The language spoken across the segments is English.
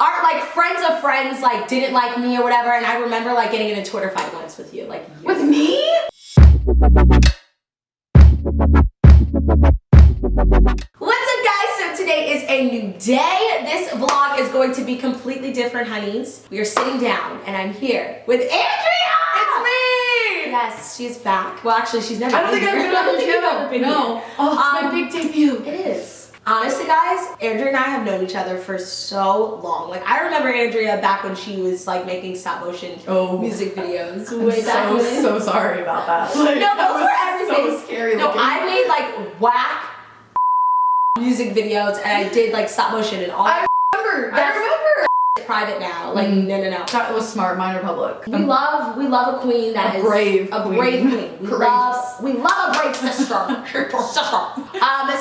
our like friends of friends like didn't like me or whatever, and I remember like getting in a Twitter fight once with you. Like with me? What's up, guys? So today is a new day. This vlog is going to be completely different, honeys. We are sitting down and I'm here with Andrea! It's me! Yes, she's back. Well, actually, she's never I don't think I've been on the channel. No. Oh, it's my big debut. It is. Honestly, guys, Andrea and I have known each other for so long. Like, I remember Andrea back when she was like making stop motion music videos. I'm so sorry about that. Like, no, those were everything. So scary. No, I made like whack music videos and I did like stop motion and all. I remember. It's private now. Like no. That was smart. Mine are public. We love a queen that is brave queen. We love a brave sister.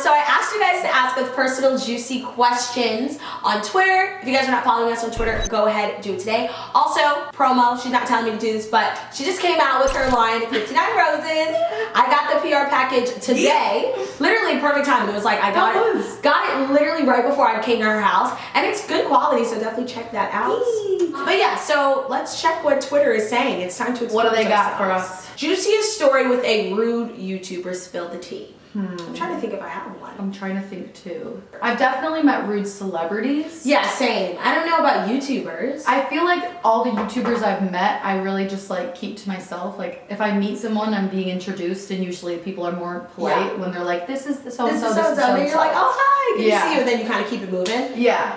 So I asked you guys to ask us personal juicy questions on Twitter. If you guys are not following us on Twitter, go ahead and do it today. Also, promo. She's not telling me to do this, but she just came out with her line 59 Roses. I got the PR package today. Literally perfect time. It was like I got it literally right before I came to her house, and it's good quality. So definitely check that out. But yeah, so let's check what Twitter is saying. It's time to what do they got for us? Juiciest story with a rude YouTuber, spill the tea. I'm trying to think if I have one. I'm trying to think too. I've definitely met rude celebrities. Yeah, same. I don't know about YouTubers. I feel like all the YouTubers I've met, I really just like keep to myself. Like if I meet someone, I'm being introduced, and usually people are more polite when they're like, "This is the so and so." And you're like, "Oh hi, good to see you," and then you kind of keep it moving. Yeah.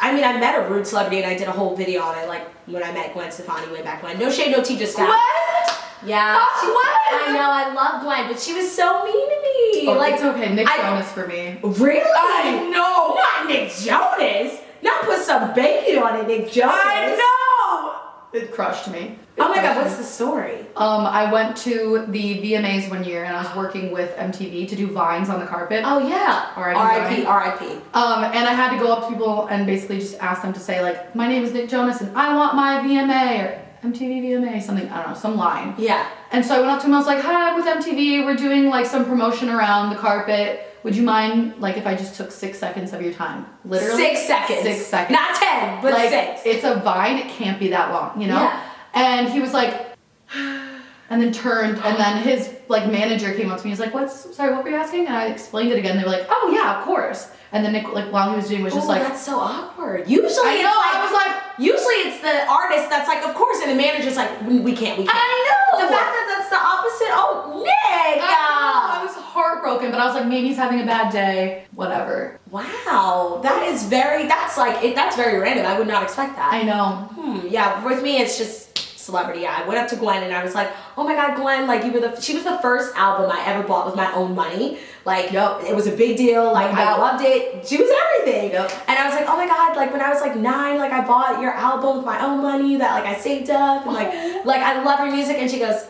I met a rude celebrity and I did a whole video on it, like when I met Gwen Stefani way back when. No shade, no tea, just that. What? Yeah. What? I know, I love Gwen, but she was so mean to me. Oh, like, it's okay, Nick Jonas for me. Really? I know. Not Nick Jonas. Not put some bacon on it, Nick Jonas. I know. It crushed me. Oh my God, what's the story? I went to the VMAs one year and I was working with MTV to do vines on the carpet. Oh yeah. R.I.P. And I had to go up to people and basically just ask them to say like, "My name is Nick Jonas and I want my VMA," or MTV VMA, something, I don't know, some line. Yeah. And so I went up to him, I was like, "Hi, I'm with MTV, we're doing like some promotion around the carpet. Would you mind like if I just took 6 seconds of your time?" Literally 6 seconds. 6 seconds. Not 10, but like, 6. It's a vine, it can't be that long, you know? Yeah. And he was like, and then turned, and then his like manager came up to me. He's like, sorry, what were you asking? And I explained it again. They were like, "Oh yeah, of course." And then Nick, like while he was doing, was just like, "That's so awkward." Usually, I was like, usually it's the artist that's like, "Of course," and the manager's like, "We can't." I know. The fact that that's the opposite. Oh, Nick. I was heartbroken, but I was like, maybe he's having a bad day. Whatever. Wow, that's very random. I would not expect that. I know. Yeah, with me, it's just celebrity. I went up to Gwen and I was like, "Oh my God, Gwen, like she was the first album I ever bought with my own money. Like, it was a big deal. Like, I loved it. She was everything." And I was like, "Oh my God, like when I was like 9, like I bought your album with my own money that like I saved up, and like I love your music." And she goes,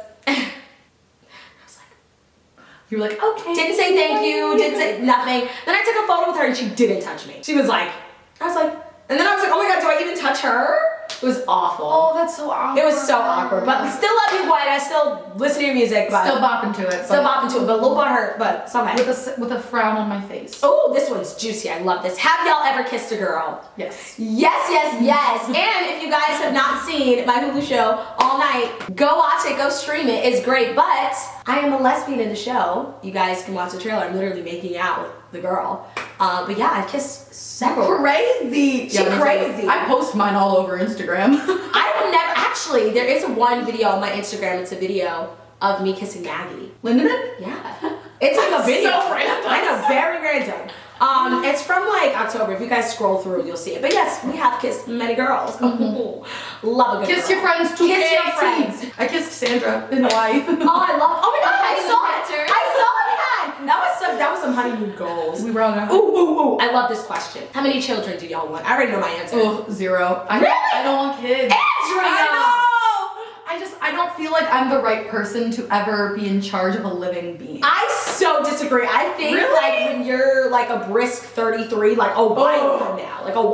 you were like, "Okay." Didn't say thank you, didn't say nothing. Then I took a photo with her and she didn't touch me. She was like, and then I was like, "Oh my God, do I even touch her?" It was awful. Oh, that's so awkward. It was so awkward. But still love you, Gwen. I still listen to your music. But still bopping to it. But a little butthurt, but somehow. With a frown on my face. Oh, this one's juicy. I love this. Have y'all ever kissed a girl? Yes. Yes. And if you guys have not seen my Hulu show All Night, go watch it. Go stream it. It's great. But I am a lesbian in the show. You guys can watch the trailer. I'm literally making out with the girl. But yeah, I've kissed several. Crazy. She's crazy. I post mine all over Instagram. I've never, actually, there is one video on my Instagram. It's a video of me kissing Maggie. Lindemann? Yeah. It's like a video. So random. I know, very random. It's from like October. If you guys scroll through, you'll see it. But yes, we have kissed many girls. Love a good Kiss girl. your friends too. Kiss your friends. I kissed Sandra in Hawaii. Oh, I love. Oh my God, I saw that. That was some honeymoon goals. We were on a. Ooh. I love this question. How many children do y'all want? I already know my answer. Oh, 0. Really? I don't want kids. Andrea! I don't feel like I'm the right person to ever be in charge of a living being. I so disagree. I think like when you're like a brisk 33, like a while from now, I feel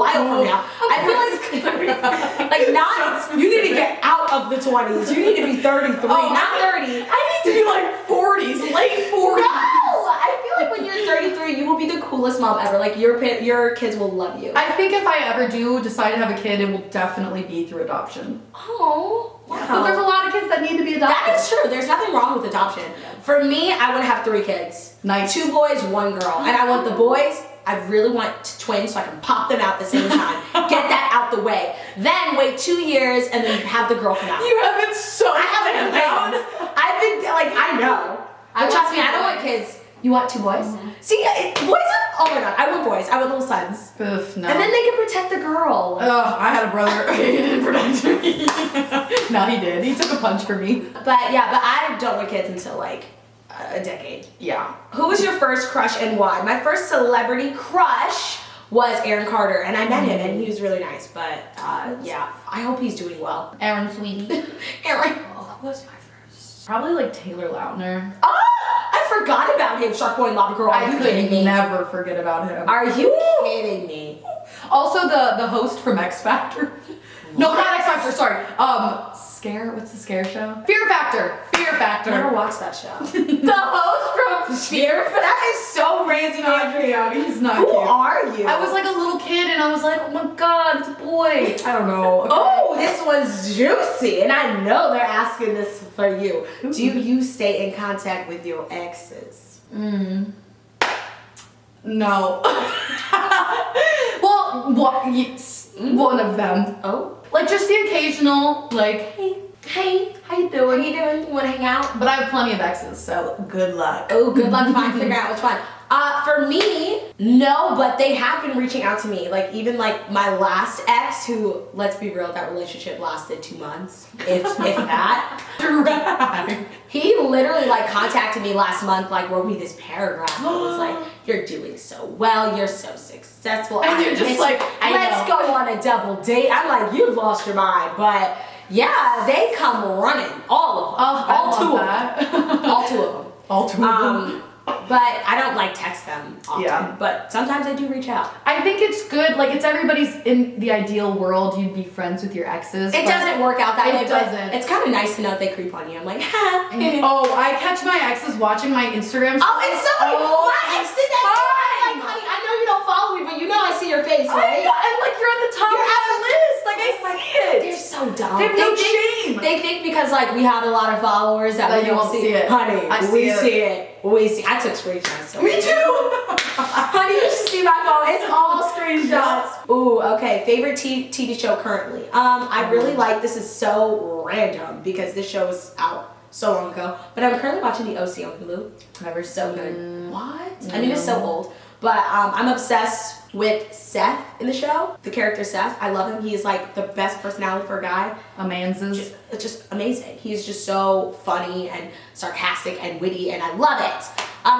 like not. You need to get out of the 20s. You need to be 33, not 30. I need to be like 40s, late 40s. No, I feel like when you're 33, you will be the coolest mom ever. Like, your kids will love you. I think if I ever do decide to have a kid, it will definitely be through adoption. Oh, wow. But there's a lot of kids that need to be adopted. That is true. There's nothing wrong with adoption. For me, I want to have 3 kids. Nice. 2 boys, 1 girl. And I want the boys, I really want twins so I can pop them out at the same time. Get that out the way. Then wait 2 years and then have the girl come out. You have been so I haven't been. I've been, like, I know. But trust me, I don't want kids. You want 2 boys? Mm-hmm. See, boys are, oh my god, I want boys. I want little sons. Oof, no. And then they can protect the girl. Oh, I had a brother. He didn't protect me. No, he did. He took a punch for me. But yeah, but I don't want kids until like a decade. Yeah. Who was your first crush and why? My first celebrity crush was Aaron Carter, and I met him, and he was really nice. But yeah, I hope he's doing well. Aaron, sweetie. Aaron. Oh, what was my first? Probably like Taylor Lautner. Oh, I forgot about him. Shark Boy and Lava Girl. Are you kidding me? Never forget about him. Are you kidding me? Also, the host from X Factor. No, not X Factor. Sorry. What's the scare show? Fear Factor. Fear Factor. I never watched that show. The host from Fear Factor. That is so random, Andrea. He's not Who cute. are you? I was like a little kid and I was like, oh my god, it's a boy. I don't know. Okay. Oh, this was juicy, and I know they're asking this for you. Do you stay in contact with your exes? No. Well, one of them. Oh. Like just the occasional, like, hey, how you doing? You wanna hang out? But I have plenty of exes, so good luck. Oh, good luck trying to figure out which one. For me, no, but they have been reaching out to me. Like, even like my last ex, who, let's be real, that relationship lasted 2 months, if that. Right. He literally like contacted me last month, like wrote me this paragraph. It was like, you're doing so well, you're so successful. And you're just like, let's go on a double date. I'm like, you've lost your mind, but yeah, they come running, all of them. All 2 of them. All 2 of them. All 2 of them. But I don't like text them often. Yeah. But sometimes I do reach out. I think it's good. Like, it's everybody's in the ideal world. You'd be friends with your exes. It doesn't work out that way. It doesn't. It's kind of nice to know if they creep on you. I'm like, ha. Oh, I catch my exes watching my Instagram. Oh, and somebody, my ex did that too. I'm like, honey, I know you don't follow me, but you know I see your face, right? And like, you're at the top of the list. Like, I see it. They're so dumb. They have no shame. They think because like we have a lot of followers that we you don't won't see it. Honey, we see it. We see. I took screenshots. So Me too. Honey, you should see my phone. It's all screenshots. Ooh, okay. Favorite TV show currently? I really like. This is so random because this show was out so long ago. But I'm currently watching The OC on Hulu. Never so good. What? I mean, it's so old. But I'm obsessed with Seth in the show. The character Seth. I love him. He is like the best personality for a guy. It's just amazing. He's just so funny and sarcastic and witty, and I love it.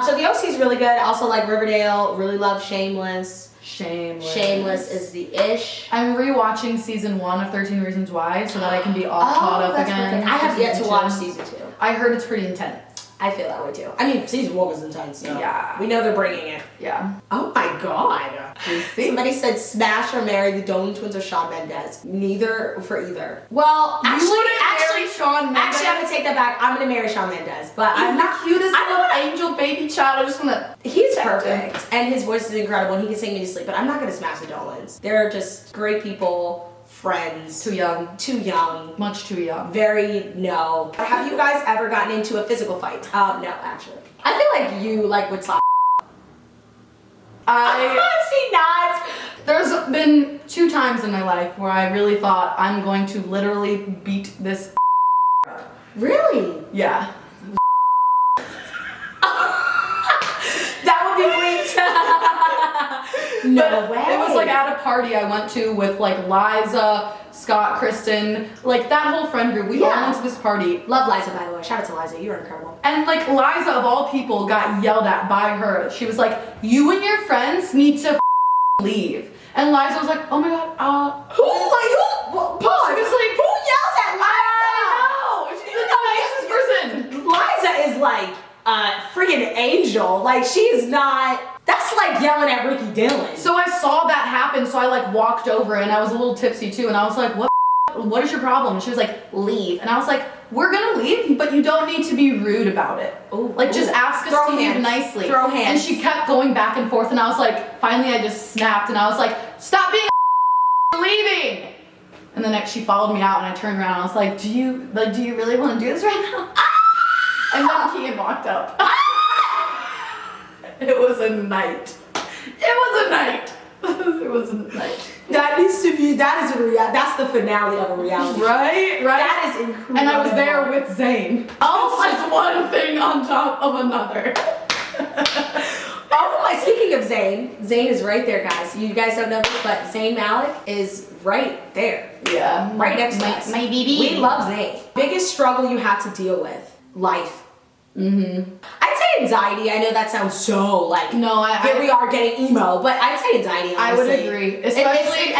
So The OC is really good. I also like Riverdale. Really love Shameless. Shameless is the ish. I'm rewatching season 1 of 13 Reasons Why so that I can be all caught up again. Perfect. I have yet to watch season 2. I heard it's pretty intense. I feel that way too. I mean, season 1 was intense, so yeah. We know they're bringing it. Yeah. Oh my god. Somebody said smash or marry the Dolan twins or Shawn Mendes. Neither for either. Well, actually, Shawn Mendes. Actually, I'm gonna take that back. I'm gonna marry Shawn Mendes, but I'm not the cutest little angel baby child. I just wanna. He's perfect, and his voice is incredible, and he can sing me to sleep. But I'm not gonna smash the Dolans. They're just great people. Friends. Too young. Much too young. Very no. Have you guys ever gotten into a physical fight? No, actually. I feel like you would slap. She nods. There's been 2 times in my life where I really thought I'm going to literally beat this. Really? Yeah. That would be bleeped. No way. It was like at a party I went to with like Liza, Scott, Kristen, like that whole friend group. We all went to this party. Love Liza, by the way. Shout out to Liza. You're incredible. And like Liza, of all people, got yelled at by her. She was like, you and your friends need to leave. And Liza was like, oh my god, who? Pause. She was like, who yells at Liza? I know. She's the nicest person. Liza is like a freaking angel. Like, she is not. That's like yelling at Ricky Dillon. So I saw that happen, so I like walked over and I was a little tipsy too, and I was like, what what is your problem? And she was like, leave. And I was like, we're gonna leave, but you don't need to be rude about it. Ooh, like, just ask us to leave nicely. Throw hands. And she kept going back and forth, and I was like, finally I just snapped, and I was like, stop being a leaving. And then she followed me out, and I turned around, and I was like, do you really want to do this right now? And then Kian walked up. It was a night. It was a night. It was a night. That needs to be, that's the finale of a reality. Right? That is incredible. And I was there with Zane. Oh, just one thing on top of another. Oh my, speaking of Zayn is right there, guys. You guys don't know this, but Zayn Malik is right there. Yeah. Right next to us. My baby. We love Zayn. Biggest struggle you have to deal with? Life. Mm-hmm. I'd say anxiety. I know that sounds so like, no, here we are getting emo, but I'd say anxiety, honestly. I would agree. Especially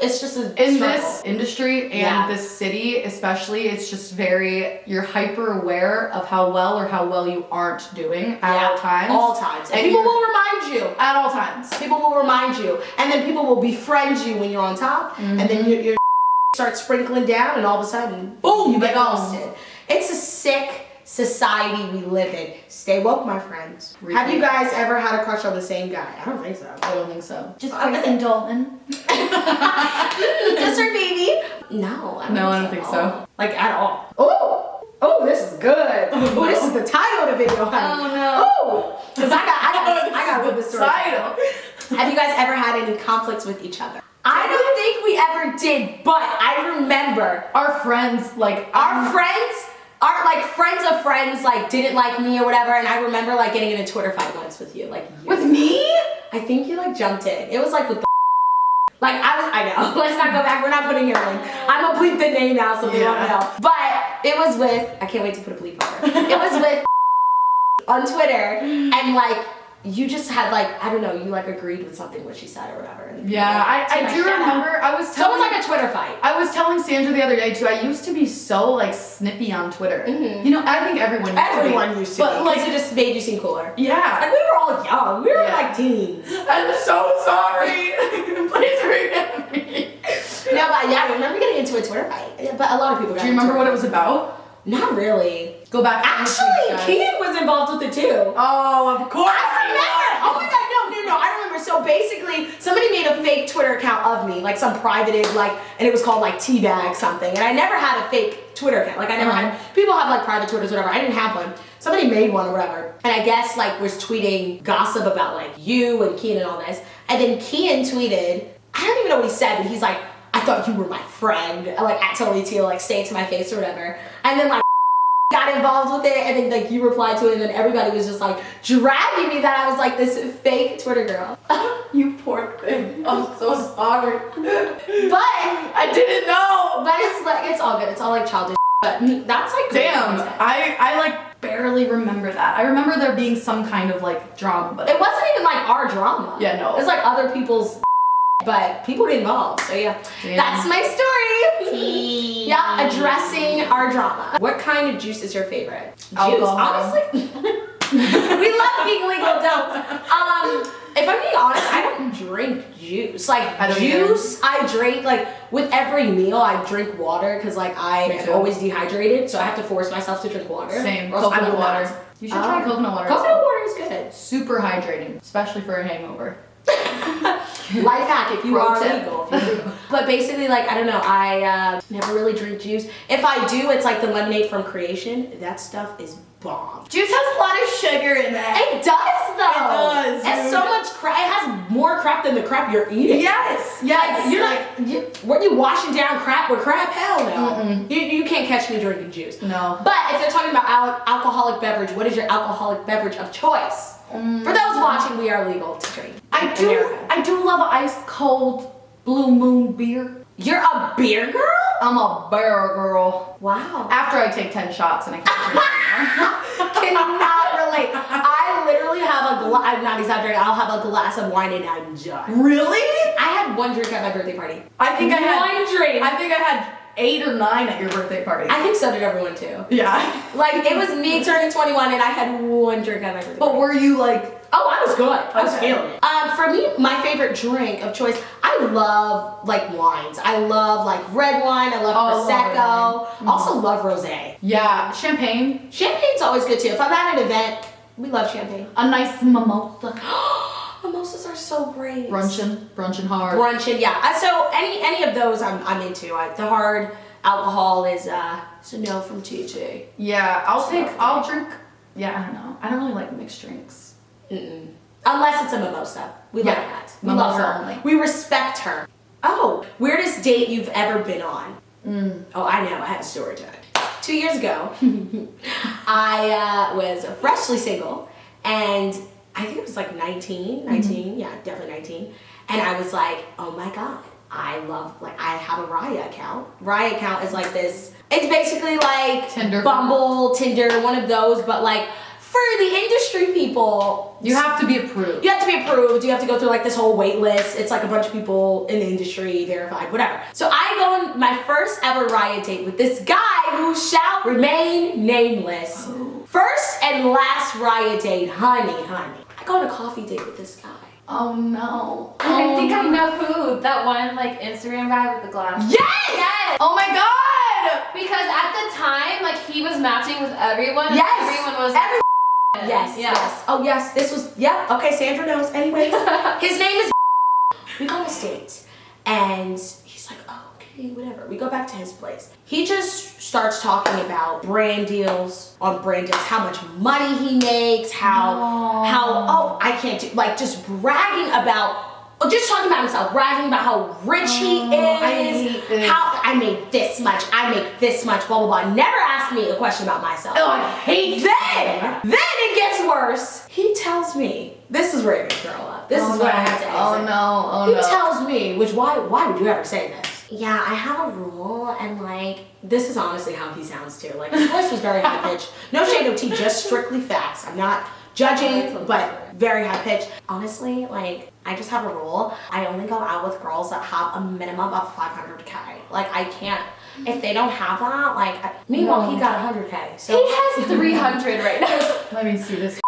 it's just a in struggle. this industry and this city, especially, it's just you're hyper aware of how well you aren't doing at all times. All times. And people will remind you. At all times. People will remind you. And then people will befriend you when you're on top. Mm-hmm. And then your start sprinkling down, and all of a sudden, boom, you get ghosted. It's a sick society we live in. Stay woke, my friends. Really? Have you guys ever had a crush on the same guy? I don't think so. I don't think so. Just Grace and Dalton. Just her baby? No, I don't think so. Like, at all. Oh, this is good. Oh, this is the title of the video, honey. Oh no. Oh, because I got with the story. Title. Have you guys ever had any conflicts with each other? I don't think we ever did, but I remember our friends, friends of friends, like, didn't like me or whatever, and I remember, like, getting in a Twitter fight once with you, like, with me? I think you, like, jumped in. It was, like, with the like, I know, let's not go back, we're not putting her in. I'm gonna bleep the name now so they don't know. But it was with, I can't wait to put a bleep on her. It was with on Twitter, and, like, you just had, like, I don't know, you, like, agreed with something what she said or whatever. And yeah, I do remember. So it was like a Twitter fight. I was telling Sandra the other day, too, I used to be so, like, snippy on Twitter. Mm-hmm. You know, I think everyone used to be. But, like, it just made you seem cooler. Yeah. Like, we were all young. We were, like, teens. I'm so sorry. Please forgive me. No, but, yeah, I remember getting into a Twitter fight. But a lot of people got Do you remember what it was about? Not really. Go back. Actually, Kian was involved with it too. Oh, of course. I remember. Oh my god, no. I remember. So basically, somebody made a fake Twitter account of me, like some privated, like, and it was called like Teabag something. And I never had a fake Twitter account. Like I never had. People have like private Twitters, whatever. I didn't have one. Somebody made one or whatever. And I guess like was tweeting gossip about like you and Kian and all this. And then Kian tweeted. I don't even know what he said, but he's like, I thought you were my friend. Like at TTLYTEALA, like say it to my face or whatever. And then like got involved with it, and then like you replied to it, and then everybody was just like dragging me that I was like this fake Twitter girl. You poor thing. I'm so sorry. But I didn't know. But it's like it's all good. It's all like childish. But that's like damn. I like barely remember that. I remember there being some kind of like drama, but it wasn't even like our drama. Yeah, no. It's like other people's. But people get involved, so yeah. Damn. That's my story. Yeah, addressing our drama. What kind of juice is your favorite? Alcohol. Honestly, we love being legal adults. If I'm being honest, I don't drink juice. Like I drink like with every meal. I drink water because like I am always dehydrated, so I have to force myself to drink water. Same. Coconut water. You should try coconut water. Coconut water is good. Super hydrating, especially for a hangover. Life hack if you are legal. But basically, like, I don't know, I never really drink juice. If I do, it's like the lemonade from Creation. That stuff is bomb. Juice has a lot of sugar in it. It does, though. It does. It has so much crap. It has more crap than the crap you're eating. Yes. Like, you're like, weren't you washing down crap with crap? Hell no. You can't catch me drinking juice. No. But if they're talking about alcoholic beverage, what is your alcoholic beverage of choice? For those watching, we are legal to drink. I do love ice cold Blue Moon beer. You're a beer girl? I'm a beer girl. Wow. After I take 10 shots and I can't drink anymore. Cannot relate. I literally have a glass. I'm not exaggerating. I'll have a glass of wine and I'm done. Really? I had one drink at my birthday party. I think I had 8 or 9 at your birthday party. I think so did everyone too. Yeah. Like it was me turning 21 and I had one drink at my birthday party. But were you like Oh, I was good. I was Okay. feeling it. For me, my favorite drink of choice, I love like wines. I love like red wine. I love Prosecco. Also love rosé. Yeah, champagne. Champagne's always good too. If I'm at an event, we love champagne. A nice mimosa. Mimosas are so great. Brunching hard. Brunching, yeah. So any of those I'm into. The hard alcohol is a no from TT. Yeah, I'll drink. Yeah, I don't know. I don't really like mixed drinks. Unless it's a mimosa. We love that. We love Mimosa her. only. We respect her. Oh, weirdest date you've ever been on? Oh, I know. I have a story to it. 2 years ago, I was freshly single, and I think it was like 19, yeah, definitely 19. And I was like, oh my God, I have a Raya account. Raya account is like this, it's basically like Tinder. Bumble, Tinder, one of those, but like for the industry people. You have to be approved. You have to be approved. You have to go through like this whole wait list. It's like a bunch of people in the industry, verified, whatever. So I go on my first ever Raya date with this guy who shall remain nameless. First and last Raya date, honey. I go on a coffee date with this guy. Oh no. I think I know who. That one like Instagram guy with the glass. Yes! Oh my God! Because at the time, like he was matching with everyone. Yes! Everyone was Yes, Yeah. yes. Oh yes, this was, yeah, okay, Sandra knows. Anyways, his name is we go on a date, and he's like, oh, okay, whatever. We go back to his place. He just starts talking about brand deals, how much money he makes, how I can't do, like just bragging about, just talking about himself, bragging about how rich he is, I hate this. how I made this much, I make this much, blah, blah, blah. Never asked me a question about myself. Oh, I hate Then it gets worse. He tells me, this is where it gets girl up. This is what I have to exit. He tells me, why would you ever say this? Yeah, I have a rule, and like, this is honestly how he sounds too. Like, his voice was very high pitched. No shade, no tea, just strictly facts. I'm not judging, but very high pitched. Honestly, like, I just have a rule. I only go out with girls that have a minimum of 500K. Like, I can't, if they don't have that, like, meanwhile, he got 100K. So He has 300 right now. Let me see this.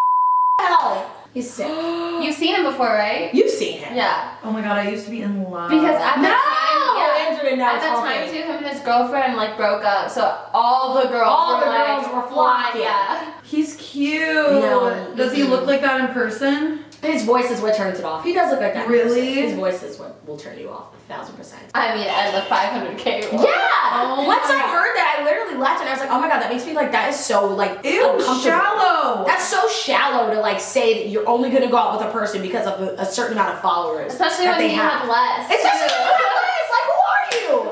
hell, he's sick. You've seen him before, right? You've seen him. Yeah. Oh my God, I used to be in love. Because at the time, yeah, Andrew, no, at it's the all time fake. too, him and his girlfriend like broke up, so all the girls were flocking. Yeah. He's cute. No, Does he look like that in person? His voice is what turns it off. He does look like that. in Really? person. His voice is what will turn you off 1,000%. I mean, and the 500K one. Yeah! Oh Once my I heard that, I literally laughed and I was like, oh my God, that makes me like, that is so like, Ew, uncomfortable. shallow. That's so shallow to like say that you're only gonna go out with a person because of a certain amount of followers. Especially that when they he had less. Especially when you have less. Like, who are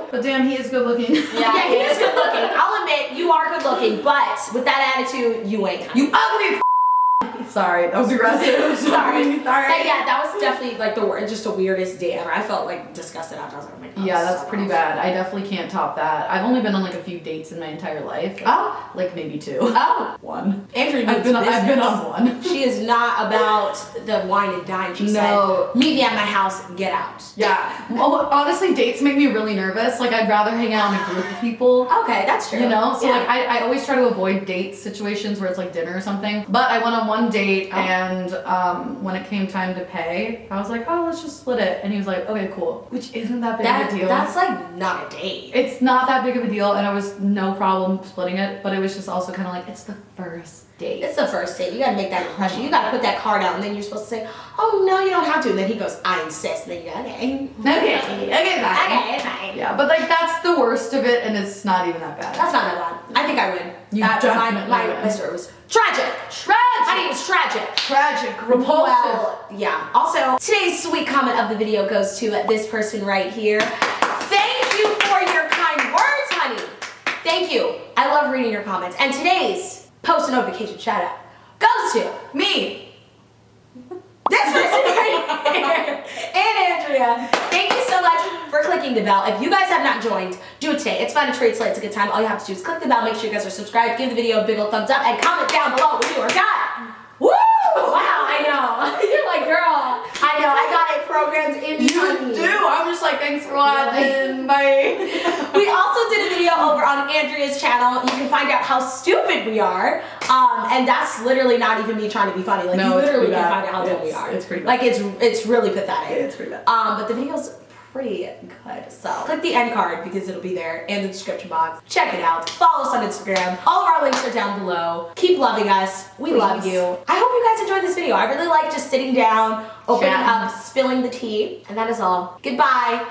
you? But damn, he is good looking. Yeah, he is good looking. I'll admit, you are good looking, but with that attitude, you ain't. You ugly. Sorry, that was aggressive. Sorry. But yeah, that was definitely like just the weirdest day ever. I felt like disgusted after. I was like, oh my God. Yeah, this that's is pretty awful. bad. I definitely can't top that. I've only been on like a few dates in my entire life. Oh. Like maybe 2. Oh. One. Andrew I've been on one. She is not about the wine and dine. She No. said, meet me at my house, get out. Yeah. Well, honestly, dates make me really nervous. Like I'd rather hang out in a group of people. Okay, that's true. You know? So Yeah. like I always try to avoid date situations where it's like dinner or something. But I went on one date and when it came time to pay, I was like, oh, let's just split it. And he was like, okay, cool. Which isn't that big of a deal. That's like not a date. It's not that big of a deal, and I was no problem splitting it, but it was just also kind of like, it's the first date. It's the first date. You gotta make that impression. You gotta put that card out, and then you're supposed to say, oh no, you don't have to. And then he goes, I insist. And then you go, okay. Okay, fine. Okay, fine. Yeah, but like that's the worst of it, and it's not even that bad. That's not that bad. I think I win. You definitely my win. story was tragic. Honey, it was tragic. Tragic, repulsive. Well, yeah. Also, today's sweet comment of the video goes to this person right here. Thank you for your kind words, honey. Thank you. I love reading your comments. And today's post notification shout out goes to Me. this person right here and Andrea. Thank you so much for clicking the bell. If you guys have not joined, do it today. It's fun, it's free, it's late, it's a good time. All you have to do is click the bell, make sure you guys are subscribed, give the video a big old thumbs up, and comment down below what you are got. Woo! Wow, I know. You're like, girl. I know, I got it programmed in me. You do. I'm just like, thanks for watching. Bye. We also did a video over on Andrea's channel. You can find out how stupid we are. And that's literally not even me trying to be funny. Like, No, you literally it's can pretty find out how dumb we are. It's pretty bad. Like, it's really pathetic. It's pretty bad. But the video's pretty good. So click the end card because it'll be there in the description box. Check it out. Follow us on Instagram. All of our links are down below. Keep loving us. We love you. I hope you guys enjoyed this video. I really like just sitting down, opening up, spilling the tea. And that is all. Goodbye.